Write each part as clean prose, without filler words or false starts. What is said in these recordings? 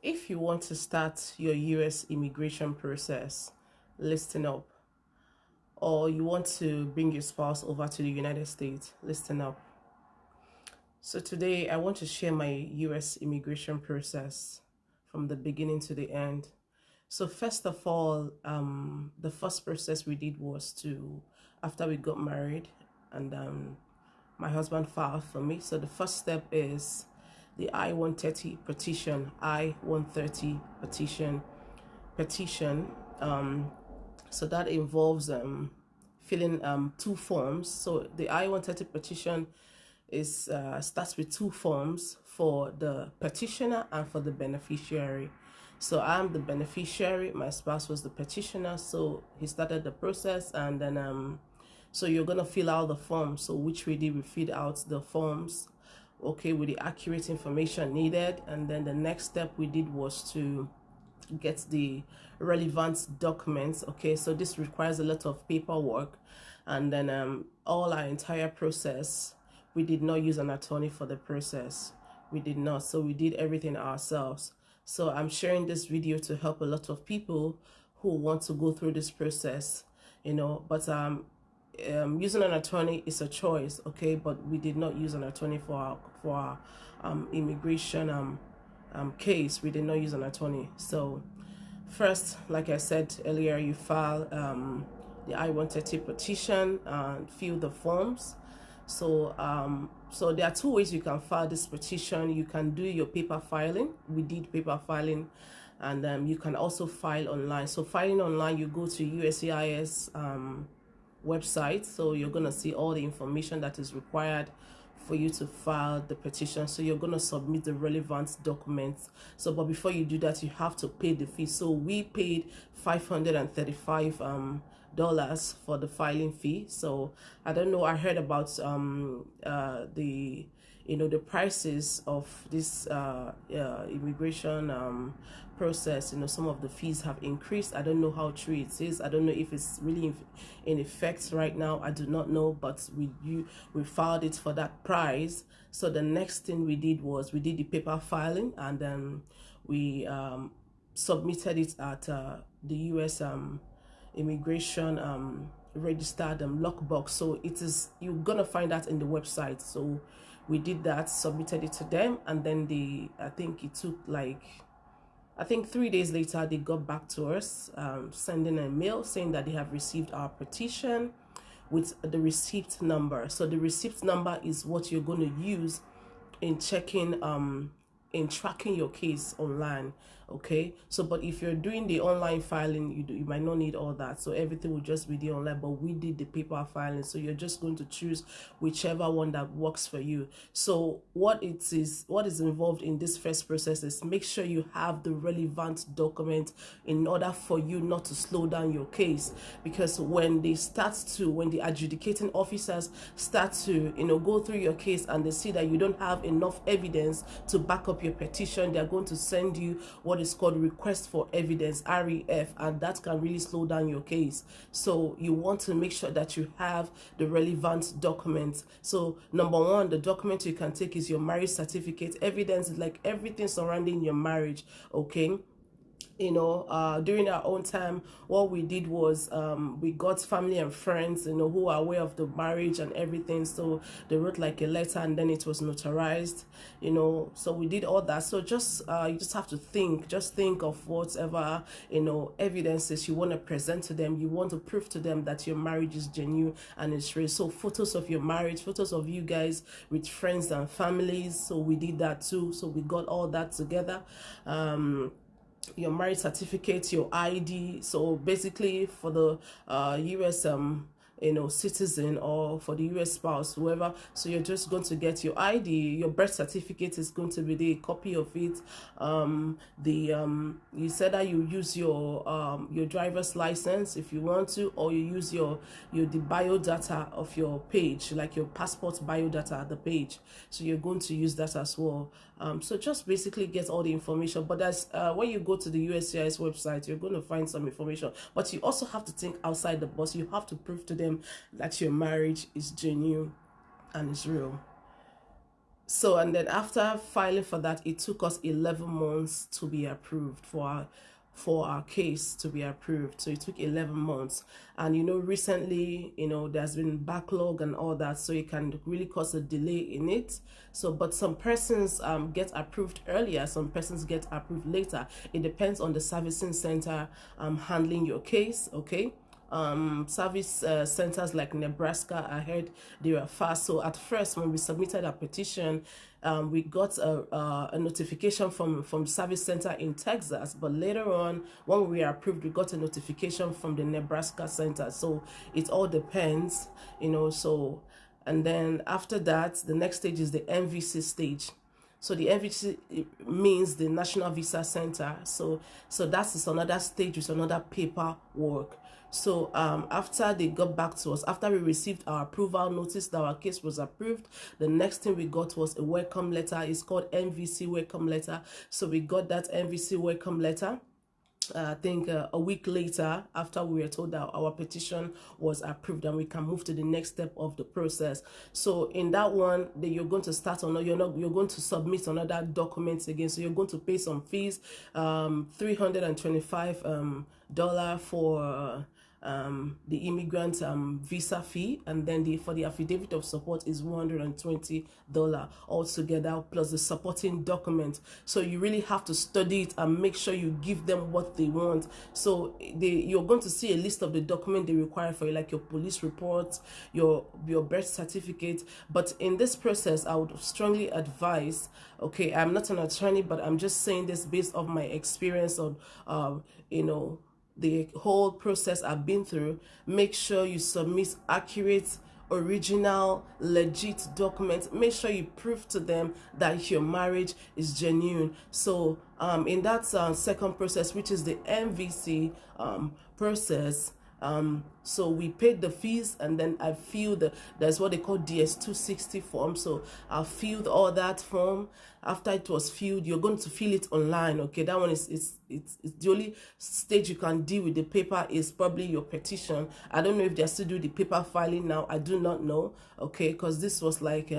If you want to start your US immigration process, listen up. Or you want to bring your spouse over to the United States, listen up. So today I want to share my US immigration process from the beginning to the end. So first of all, the first process we did was after we got married, and my husband filed for me. So the first step is the I-130 petition. I-130 petition. So that involves filling two forms. So the I-130 petition is starts with two forms for the petitioner and for the beneficiary. So I'm the beneficiary, my spouse was the petitioner, so he started the process, and then so you're gonna fill out the forms. So which we did, we filled out the forms, okay, with the accurate information needed, and then the next step we did was to get the relevant documents. Okay, so this requires a lot of paperwork, and then all our entire process, we did not use an attorney for the process. We did not. So we did everything ourselves. So I'm sharing this video to help a lot of people who want to go through this process, but using an attorney is a choice, okay, but we did not use an attorney for our immigration case. We did not use an attorney. So first, like I said earlier, you file the I-130 petition and fill the forms. So so there are two ways you can file this petition. You can do your paper filing. We did paper filing, and you can also file online. So filing online, you go to USCIS website. So you're gonna see all the information that is required for you to file the petition. So you're gonna submit the relevant documents. So but before you do that, you have to pay the fee. So we paid $535 for the filing fee. So I don't know, I heard about the prices of this immigration process. Some of the fees have increased. I don't know how true it is. I don't know if it's really in effect right now. I do not know, but we filed it for that price. So the next thing we did was we did the paper filing, and then we submitted it at the US immigration registered lockbox. So it is, you're gonna find that in the website. So we did that, submitted it to them, and then I think it took 3 days later they got back to us, sending a mail saying that they have received our petition with the receipt number. So the receipt number is what you're going to use in checking in tracking your case online, okay? So but if you're doing the online filing, you might not need all that. So everything will just be the online, but we did the paper filing. So you're just going to choose whichever one that works for you. So what is involved in this first process is make sure you have the relevant document in order for you not to slow down your case, because when the adjudicating officers start to go through your case and they see that you don't have enough evidence to back up your petition, they're going to send you what is called request for evidence, REF, and that can really slow down your case. So you want to make sure that you have the relevant documents. So number one, the document you can take is your marriage certificate. Evidence is like everything surrounding your marriage, okay? During our own time, what we did was we got family and friends, who are aware of the marriage and everything. So they wrote like a letter, and then it was notarized, so we did all that. So just you just have to think of whatever evidences you want to present to them. You want to prove to them that your marriage is genuine and it's real. So photos of your marriage, photos of you guys with friends and families. So we did that too. So we got all that together. Your marriage certificate, your ID. So basically for the US citizen, or for the US spouse, whoever, so you're just going to get your ID. Your birth certificate is going to be the copy of it. You said that you use your driver's license if you want to, or you use the bio data of your page, like your passport bio data at the page. So you're going to use that as well. So just basically get all the information. But that's when you go to the USCIS website, you're going to find some information, but you also have to think outside the box. You have to prove to them that your marriage is genuine and is real. So, and then after filing for that, it took us 11 months to be approved for our case to be approved. So it took 11 months. And recently, there's been backlog and all that, so it can really cause a delay in it. So, but some persons get approved earlier, some persons get approved later. It depends on the servicing center handling your case. Okay. Service centers like Nebraska, I heard they were fast. So at first, when we submitted our petition, we got a notification from service center in Texas, but later on, when we were approved, we got a notification from the Nebraska center. So it all depends, so, and then after that, the next stage is the MVC stage. So the MVC means the National Visa Center. So that is another stage with another paperwork. So after they got back to us, after we received our approval notice that our case was approved, the next thing we got was a welcome letter. It's called MVC welcome letter. So we got that MVC welcome letter. I think a week later, after we were told that our petition was approved and we can move to the next step of the process. So in that one, then you're going to start on, you're going to submit another documents again. So you're going to pay some fees, $325 for the immigrant visa fee, and then for the affidavit of support is $120 altogether, plus the supporting document. So you really have to study it and make sure you give them what they want. So you're going to see a list of the document they require for you, like your police report, your birth certificate. But in this process, I would strongly advise, okay, I'm not an attorney, but I'm just saying this based on my experience on the whole process I've been through. Make sure you submit accurate, original, legit documents. Make sure you prove to them that your marriage is genuine. So in that second process, which is the MVC process, so we paid the fees, and then I filled there's what they call DS-260 form. So I filled all that form. After it was filled, you're going to fill it online. Okay, that one is it's the only stage you can deal with the paper is probably your petition. I don't know if they still do the paper filing now. I do not know. Okay, because this was like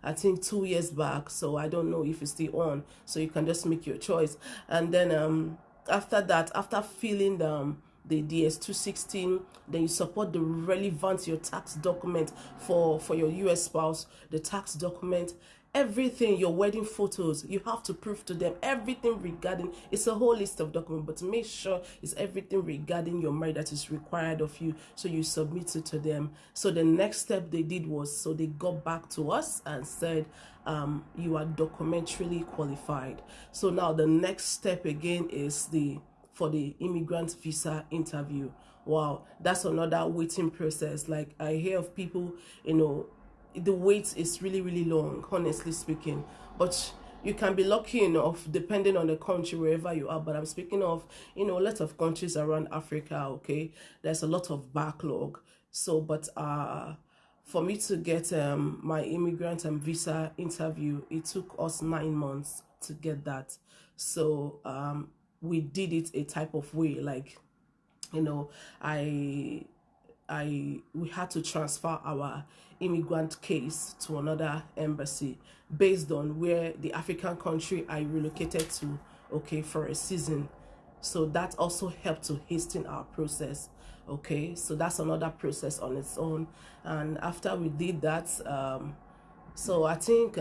I think 2 years back, so I don't know if it's still on. So you can just make your choice. And then after that, after filling the DS-216, then you support the relevant your tax document for your US spouse, the tax document, everything, your wedding photos, you have to prove to them everything regarding, it's a whole list of documents, but make sure it's everything regarding your marriage that is required of you. So you submit it to them. So the next step they did was, so they got back to us and said, you are documentarily qualified. So now the next step again is for the immigrant visa interview. Wow, that's another waiting process. Like I hear of people, the wait is really, really long, honestly speaking. But you can be lucky enough, depending on the country, wherever you are. But I'm speaking of, a lot of countries around Africa, okay? There's a lot of backlog. So, but for me to get my immigrant and visa interview, it took us 9 months to get that. So, we did it a type of way, like, we had to transfer our immigrant case to another embassy based on where the African country I relocated to, okay, for a season. So that also helped to hasten our process. Okay, so that's another process on its own. And after we did that, so I think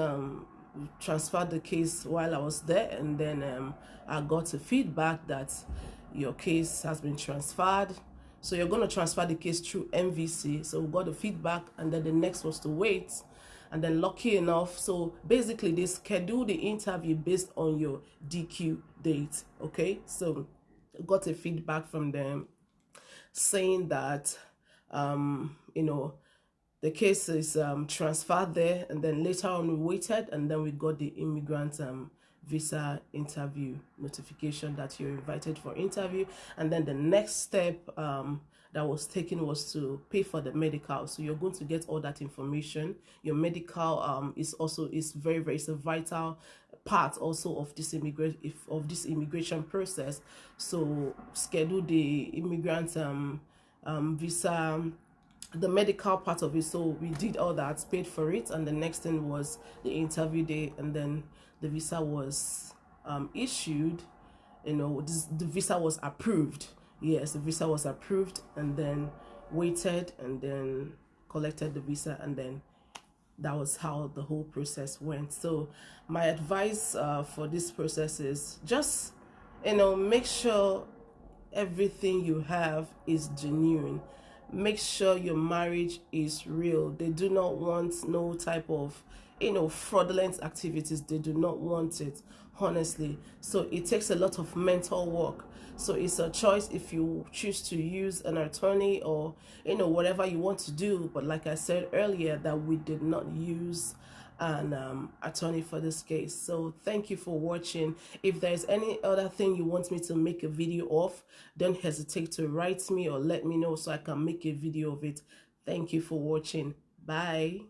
transferred the case while I was there, and then I got a feedback that your case has been transferred. So you're going to transfer the case through MVC. So we got the feedback, and then the next was to wait. And then lucky enough, so basically they schedule the interview based on your DQ date. Okay, so got a feedback from them saying that the case is transferred there, and then later on we waited, and then we got the immigrant visa interview notification that you're invited for interview. And then the next step that was taken was to pay for the medical. So you're going to get all that information. Your medical is very, very, it's a vital part also of this immigration process. So schedule the immigrant visa the medical part of it. So we did all that, paid for it, and the next thing was the interview day, and then the visa was issued. The visa was approved. Yes, the visa was approved, and then waited, and then collected the visa, and then that was how the whole process went. So my advice for this process is just make sure everything you have is genuine. Make sure your marriage is real. They do not want no type of fraudulent activities. They do not want it, honestly. So it takes a lot of mental work. So it's a choice if you choose to use an attorney or whatever you want to do. But like I said earlier, that we did not use an attorney for this case. So thank you for watching. If there's any other thing you want me to make a video of, don't hesitate to write me or let me know so I can make a video of it. Thank you for watching. Bye.